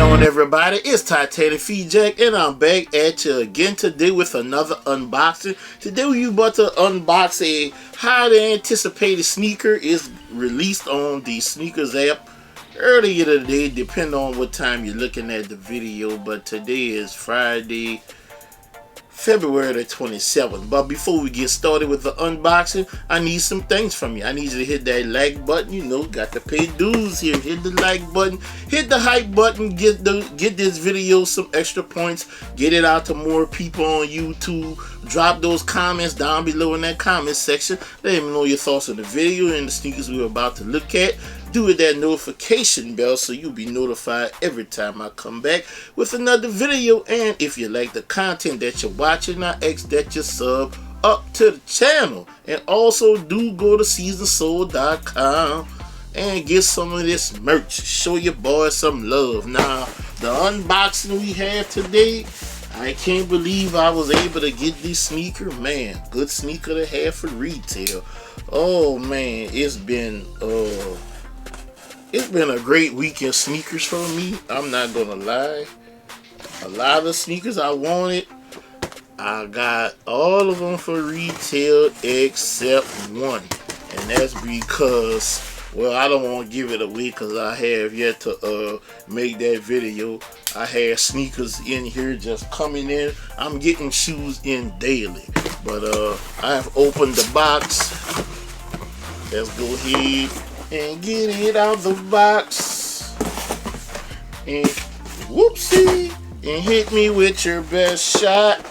on, everybody? It's TitanicFeetJack, and I'm back at you again today with another unboxing. Today we about to unbox a highly anticipated sneaker. Is released on the sneakers app earlier today, depending on what time you're looking at the video. But today is Friday, February the 27th. But before we get started with the unboxing, I need some things from you. I need you to hit that like button. You know, got to pay dues here. Hit the like button, hit the hype button, get this video some extra points, get it out to more people on YouTube. Drop those comments down below in that comment section. Let me know your thoughts on the video and the sneakers we're about to look at. Do hit that notification bell so you'll be notified every time I come back with another video. And if you like the content that you're watching, I ask that you sub up to the channel. And also do go to seasonsoul.com and get some of this merch. Show your boy some love. Now, the unboxing we have today, I can't believe I was able to get this sneaker. Man, good sneaker to have for retail. Oh man, it's been a great week in sneakers for me. I'm not gonna lie. A lot of sneakers I wanted, I got all of them for retail except one. And that's because, well, I don't want to give it away because I have yet to make that video. I had sneakers in here just coming in. I'm getting shoes in daily. But I have opened the box. Let's go ahead and get it out the box. And whoopsie, and hit me with your best shot.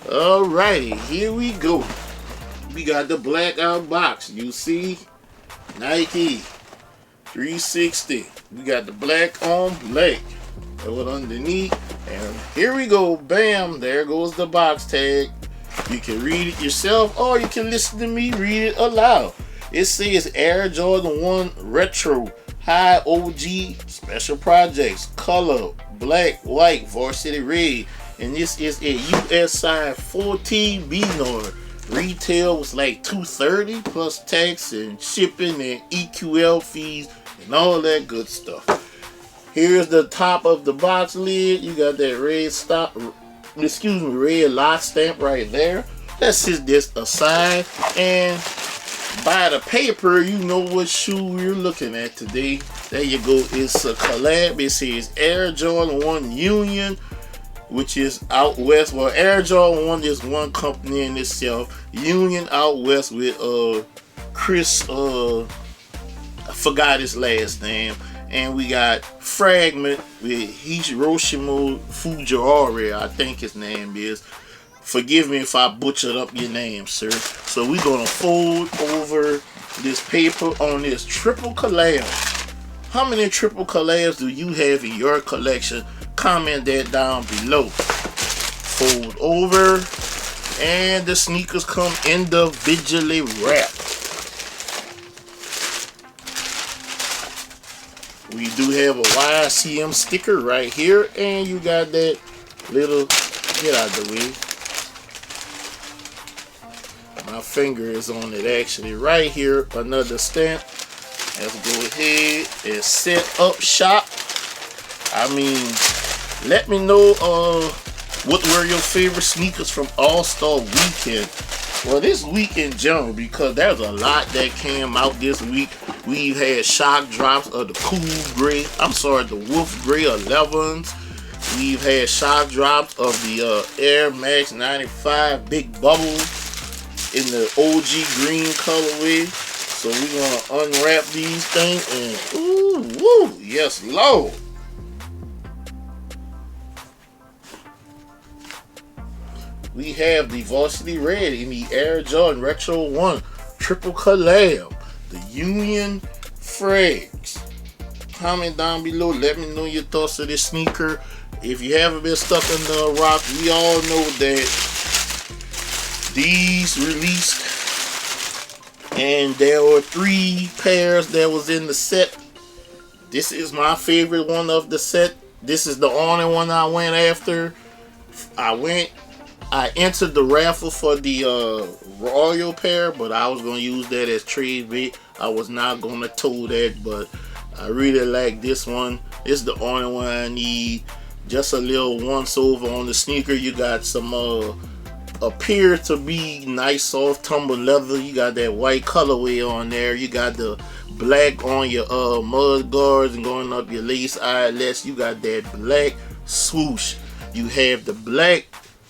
Alrighty, here we go. We got the blackout box. You see, Nike 360. We got the black on black. That was underneath. And here we go. Bam, there goes the box tag. You can read it yourself or you can listen to me read it aloud. It says Air Jordan 1 Retro High OG Special Projects Color Black, White, Varsity Red. And this is a US size 14B number. Retail was like $230 plus tax and shipping and EQL fees and all that good stuff. Here's the top of the box lid. You got that red lock stamp right there. Let's set this aside and by the paper, you know what shoe we're looking at today. There you go. It's a collab. It says Air Jordan 1 Union, which is out west. Well, Air Jordan 1 is one company in itself. Union out west with Chris, I forgot his last name. And we got Fragment with hiroshifujiwara, I think his name is. Forgive me if I butchered up your name, sir. So we're gonna fold over this paper on this triple collab. How many triple collabs do you have in your collection? Comment that down below. Fold over, and the sneakers come individually wrapped. We do have a YCM sticker right here, and you got that little, get out of the way. My finger is on it actually right here. Another stamp. Let's go ahead and set up shop. I mean, let me know what were your favorite sneakers from All-Star Weekend. Well, this week in general, because there's a lot that came out this week. We've had shock drops of the the Wolf Gray 11s. We've had shock drops of the Air Max 95 Big Bubble in the OG green colorway. So we're gonna unwrap these things and ooh, woo, yes Lord. We have the Varsity Red in the Air Jordan Retro 1 Triple Collab, the Union Frags. Comment down below, let me know your thoughts of this sneaker. If you haven't been stuck in the rock, we all know that these released and there were 3 pairs that was in the set. This is my favorite one of the set. This is the only one I went after. I entered the raffle for the Royal pair, but I was going to use that as trade bait. I was not going to tow that, but I really like this one. It's the only one I need. Just a little once over on the sneaker. You got some appear to be nice soft tumble leather. You got that white colorway on there. You got the black on your mud guards and going up your lace eyelets. You got that black swoosh. You have the black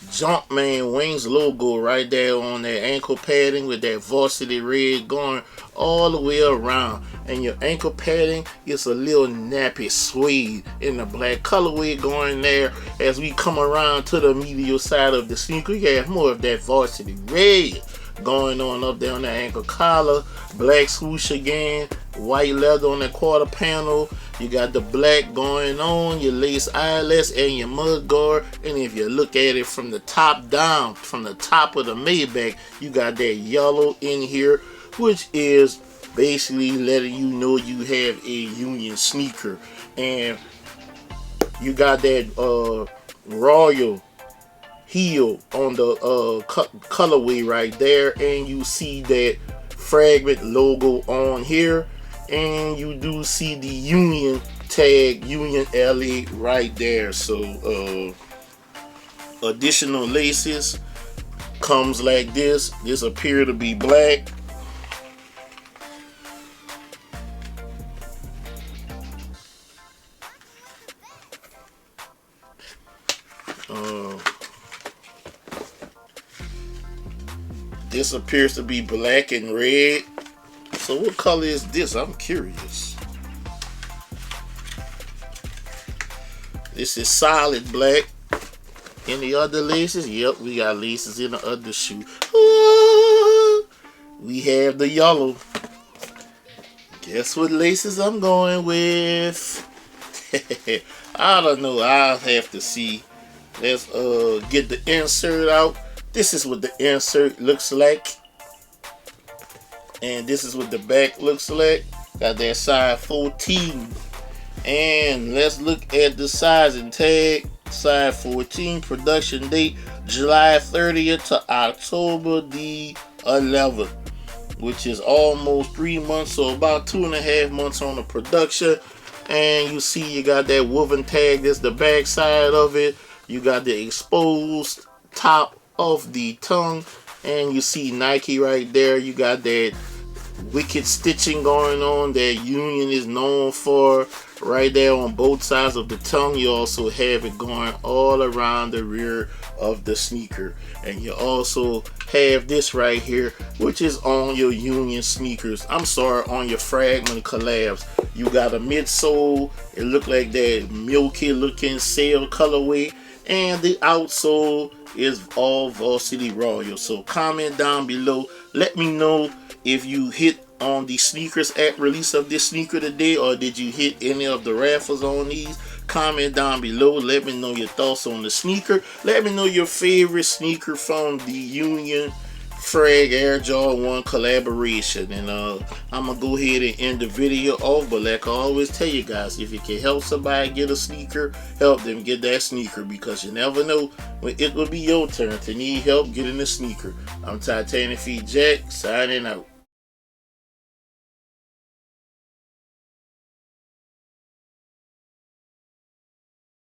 Jumpman Wings logo right there on that ankle padding with that varsity red going all the way around. And your ankle padding is a little nappy suede in the black colorway going there. As we come around to the medial side of the sneaker, you have more of that varsity red going on up there on the ankle collar. Black swoosh again, white leather on the quarter panel. You got the black going on your lace eyelets and your mud guard. And if you look at it from the top down, from the top of the Maybach, you got that yellow in here, which is basically letting you know you have a Union sneaker. And you got that royal heel on the colorway right there, and you see that Fragment logo on here, and you do see the Union tag, Union LA right there. So additional laces comes like this. This appear to be black. This appears to be black and red. So what color is this? I'm curious. This is solid black. Any other laces? Yep, we got laces in the other shoe. We have the yellow. Guess what laces I'm going with? I don't know. I'll have to see. Let's get the insert out. This is what the insert looks like. And this is what the back looks like. Got that size 14. And let's look at the sizing tag. Size 14, production date July 30th to October the 11th, which is almost 3 months, so about 2.5 months on the production. And you see you got that woven tag. That's the back side of it. You got the exposed top of the tongue, and you see Nike right there. You got that wicked stitching going on that Union is known for right there on both sides of the tongue. You also have it going all around the rear of the sneaker, and you also have this right here, which is on your Union sneakers. I'm sorry, on your Fragment collabs. You got a midsole. It look like that milky looking sail colorway, and the outsole is all varsity royal. So comment down below, let me know if you hit on the sneakers at release of this sneaker today, or did you hit any of the raffles on these. Comment down below, let me know your thoughts on the sneaker. Let me know your favorite sneaker from the Union Frag Air Jordan 1 collaboration. And I'm gonna go ahead and end the video off, but like I always tell you guys, if you can help somebody get a sneaker, help them get that sneaker, because you never know when it will be your turn to need help getting a sneaker. I'm TitanicFeetJack signing out.